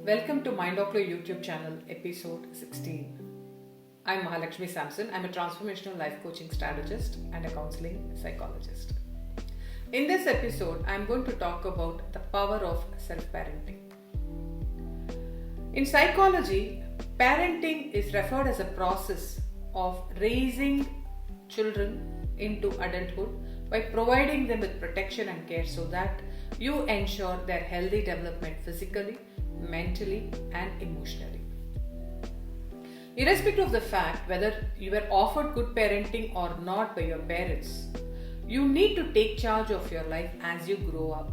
Welcome to Mindocular YouTube channel, episode 16. I'm Mahalakshmi Samson. I'm a transformational life coaching strategist and a counseling psychologist. In this episode, I'm going to talk about the power of self-parenting. In psychology, parenting is referred as a process of raising children into adulthood by providing them with protection and care so that you ensure their healthy development physically, mentally and emotionally. Irrespective of the fact whether you were offered good parenting or not by your parents, you need to take charge of your life as you grow up.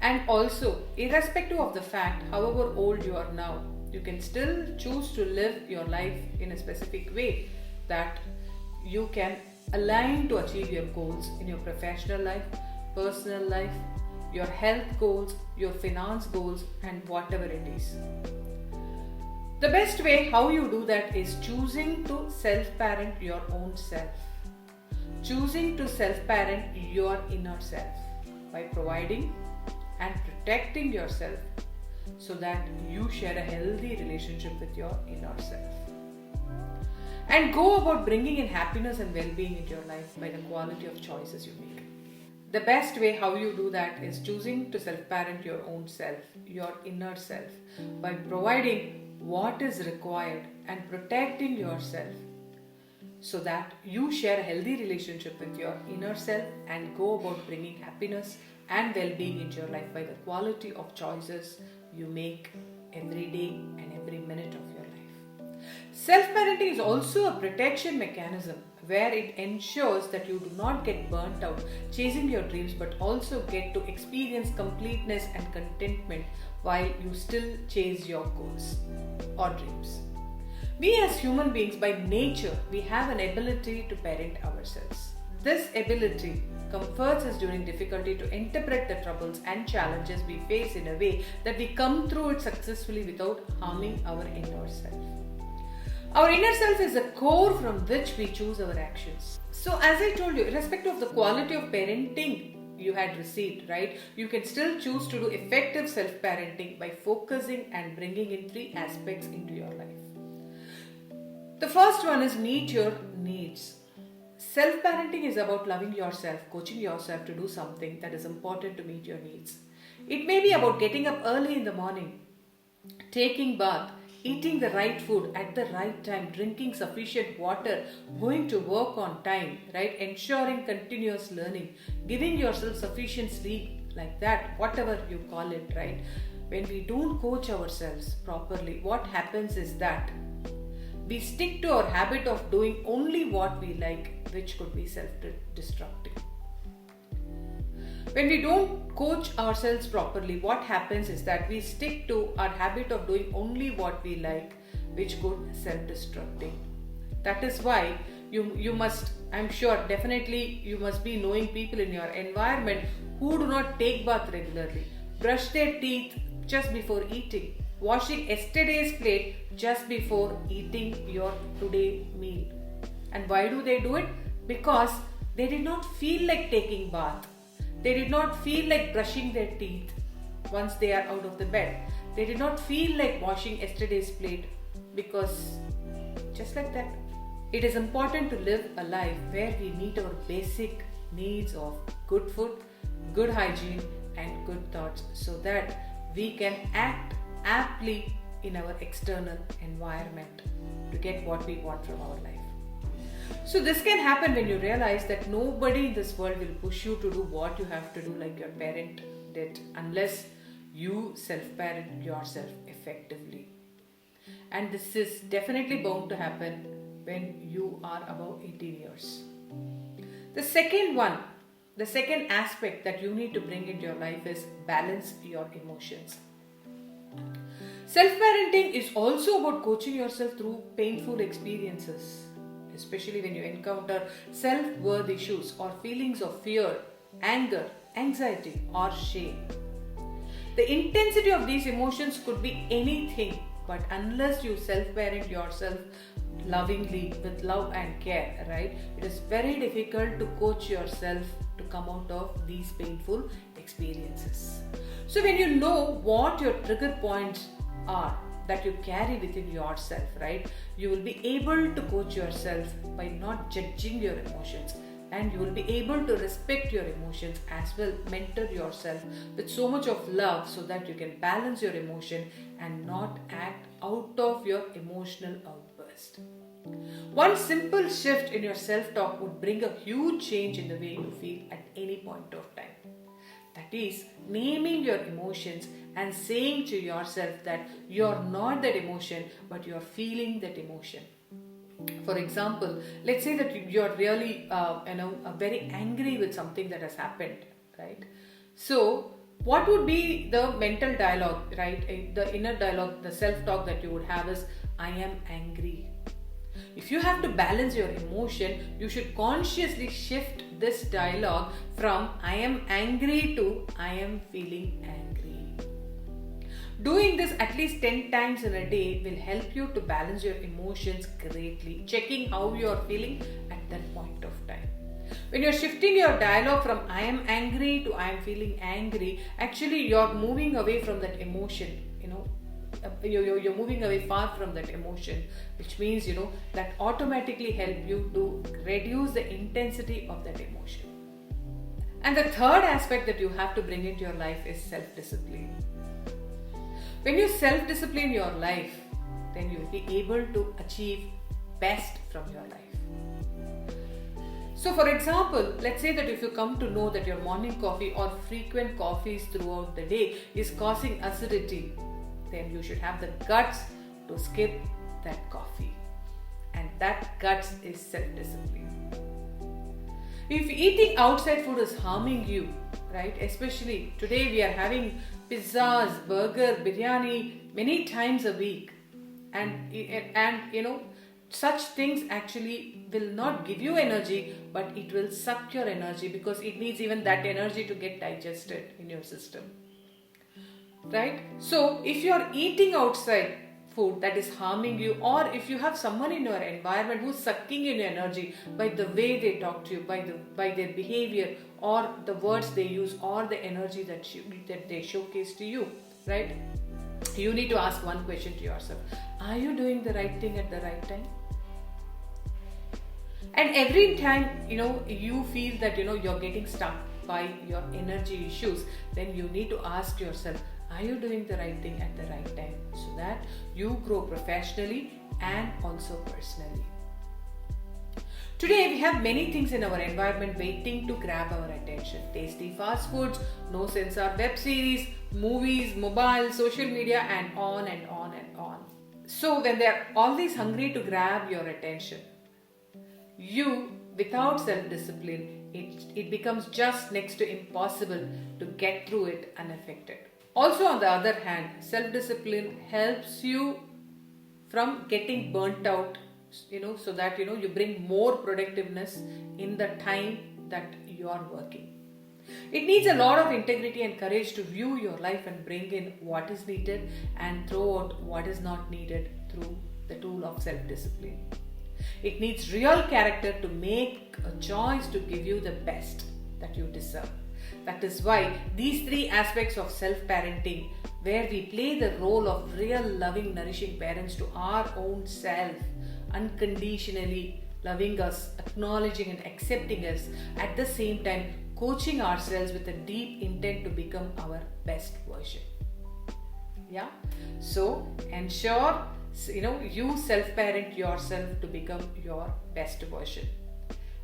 And also, irrespective of the fact however old you are now, you can still choose to live your life in a specific way that you can align to achieve your goals in your professional life, personal life, your health goals, your finance goals, and whatever it is. The best way how you do that is choosing to self-parent your own self. Choosing to self-parent your inner self by providing and protecting yourself so that you share a healthy relationship with your inner self. And go about bringing in happiness and well-being into your life by the quality of choices you make. The best way how you do that is choosing to self-parent your own self, your inner self, by providing what is required and protecting yourself so that you share a healthy relationship with your inner self and go about bringing happiness and well-being into your life by the quality of choices you make every day and every minute of your life. Self-parenting is also a protection mechanism where it ensures that you do not get burnt out chasing your dreams but also get to experience completeness and contentment while you still chase your goals or dreams. We as human beings by nature, we have an ability to parent ourselves. This ability comforts us during difficulty to interpret the troubles and challenges we face in a way that we come through it successfully without harming our inner self. Our inner self is the core from which we choose our actions. So as I told you, irrespective of the quality of parenting you had received, right, you can still choose to do effective self-parenting by focusing and bringing in 3 aspects into your life. The first one is meet your needs. Self-parenting is about loving yourself, coaching yourself to do something that is important to meet your needs. It may be about getting up early in the morning, taking bath, eating the right food at the right time, drinking sufficient water, going to work on time, right? Ensuring continuous learning, giving yourself sufficient sleep, like that, whatever you call it, right? When we don't coach ourselves properly, what happens is that we stick to our habit of doing only what we like, which could be self-destructive. When we don't coach ourselves properly, what happens is that we stick to our habit of doing only what we like, which could self-destructive. That is why you must, I'm sure, definitely you must be knowing people in your environment who do not take bath regularly, brush their teeth just before eating, washing yesterday's plate just before eating your today meal. And why do they do it? Because they did not feel like taking bath. They did not feel like brushing their teeth once they are out of the bed. They did not feel like washing yesterday's plate because just like that. It is important to live a life where we meet our basic needs of good food, good hygiene and good thoughts so that we can act aptly in our external environment to get what we want from our life. So this can happen when you realize that nobody in this world will push you to do what you have to do like your parent did unless you self-parent yourself effectively. And this is definitely bound to happen when you are above 18 years. The second aspect that you need to bring into your life is balance your emotions. Self-parenting is also about coaching yourself through painful experiences, especially when you encounter self-worth issues or feelings of fear, anger, anxiety or shame. The intensity of these emotions could be anything, but unless you self-parent yourself lovingly with love and care, right, it is very difficult to coach yourself to come out of these painful experiences. So when you know what your trigger points are that you carry within yourself, right, you will be able to coach yourself by not judging your emotions, and you will be able to respect your emotions as well, mentor yourself with so much of love so that you can balance your emotion and not act out of your emotional outburst. One simple shift in your self-talk would bring a huge change in the way you feel at any point of time. That is, naming your emotions and saying to yourself that you're not that emotion, but you're feeling that emotion. For example, let's say that you're really, very angry with something that has happened, right? So, what would be the mental dialogue, right? The inner dialogue, the self-talk that you would have is, I am angry. If you have to balance your emotion, you should consciously shift this dialogue from I am angry to I am feeling angry. Doing this at least 10 times in a day will help you to balance your emotions greatly, checking how you are feeling at that point of time. When you're shifting your dialogue from I am angry to I am feeling angry, actually you're moving away from that emotion, you're moving away far from that emotion, which means that automatically help you to reduce the intensity of that emotion. And the third aspect that you have to bring into your life is self-discipline. When you self-discipline your life, then you'll be able to achieve best from your life. So for example, let's say that if you come to know that your morning coffee or frequent coffees throughout the day is causing acidity, then you should have the guts to skip that coffee. And that guts is self-discipline. If eating outside food is harming you, right, especially today we are having pizzas, burger, biryani many times a week, and such things actually will not give you energy, but it will suck your energy because it needs even that energy to get digested in your system. Right? So if you are eating outside food that is harming you, or if you have someone in your environment who's sucking in your energy by the way they talk to you, by their behavior or the words they use or the energy that they showcase to you, right? You need to ask one question to yourself. Are you doing the right thing at the right time? And every time you feel that you're getting stuck by your energy issues, then you need to ask yourself, are you doing the right thing at the right time, so that you grow professionally and also personally. Today we have many things in our environment waiting to grab our attention. Tasty fast foods, no censor web series, movies, mobile, social media, and on and on and on. So when they're always hungry to grab your attention, you, without self-discipline, it becomes just next to impossible to get through it unaffected. Also, on the other hand, self-discipline helps you from getting burnt out, so that you bring more productiveness in the time that you are working. It needs a lot of integrity and courage to view your life and bring in what is needed and throw out what is not needed through the tool of self-discipline. It needs real character to make a choice to give you the best that you deserve. That is why these three aspects of self-parenting, where we play the role of real loving, nourishing parents to our own self, unconditionally loving us, acknowledging and accepting us, at the same time coaching ourselves with a deep intent to become our best version. Yeah? So ensure you self-parent yourself to become your best version.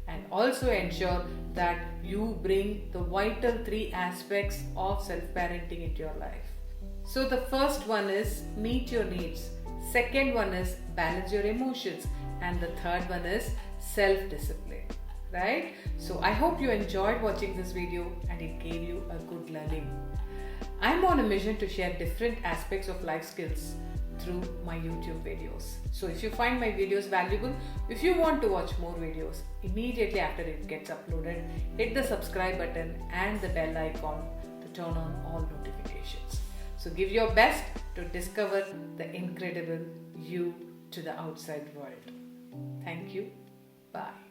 And also ensure that you bring the vital three aspects of self-parenting into your life. So the first one is meet your needs. Second one is balance your emotions. And the third one is self-discipline. Right? So I hope you enjoyed watching this video and it gave you a good learning. I'm on a mission to share different aspects of life skills through my YouTube videos. So if you find my videos valuable, if you want to watch more videos, immediately after it gets uploaded, hit the subscribe button and the bell icon to turn on all notifications. So give your best to discover the incredible you to the outside world. Thank you. Bye.